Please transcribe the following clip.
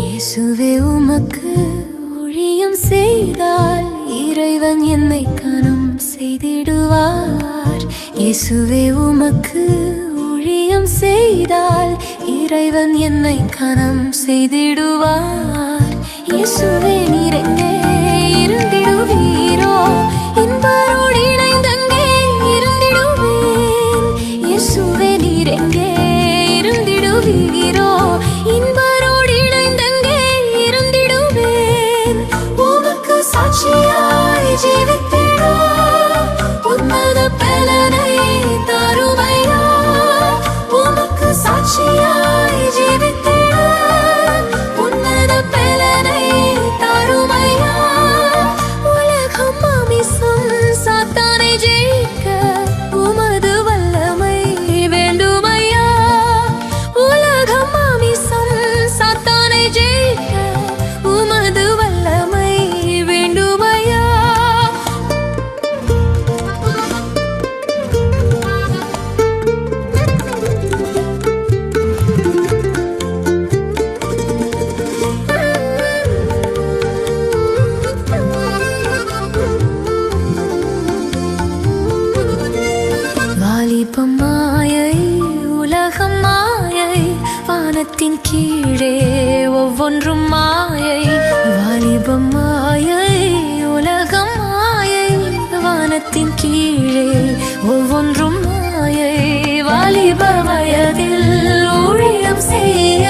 இயேசுவே உமக்கு ஊழியம் செய்தால் இறைவன் என்னை கனம் செய்திடுவார். இயேசுவே உமக்கு ஊழியம் செய்தால் இறைவன் என்னை கனம் செய்திடுவார். இயேசுவே நீர் எங்கே இருந்திடுவீரோ, என்பரோடு இணைந்தங்கே இருந்திடுவேன். இயேசுவே நீர் எங்கே இருந்திடுவீரோ, என்பரோடு இணைந்தங்கே இருந்திடுவேன். உமக்கு சாட்சியாய் ஜீவித்திட உன்னத பலனை தருமையா. உமக்கு சாட்சியாய் ஜீவித்திட உன்னத பலனை தருமையா. உலகம் மாமிசம் சாத்தானை ஜெயிக்க உமது வல்லமை வேண்டுமையா. உலகம் மாமிசம் சாத்தானை ஜெயிக்க உமது வல்லமை வேண்டுமையா. வாலிபம் மாயை உலகம் மாயை, வானத்தின் கீழே ஒவ்வொன்றும் மாயை. வாலிபம் மாயை உலகம் மாயை, வானத்தின் கீழே ஒவ்வொன்றும் மாயை. வாலிப வயதில் ஊழியம் செய்ய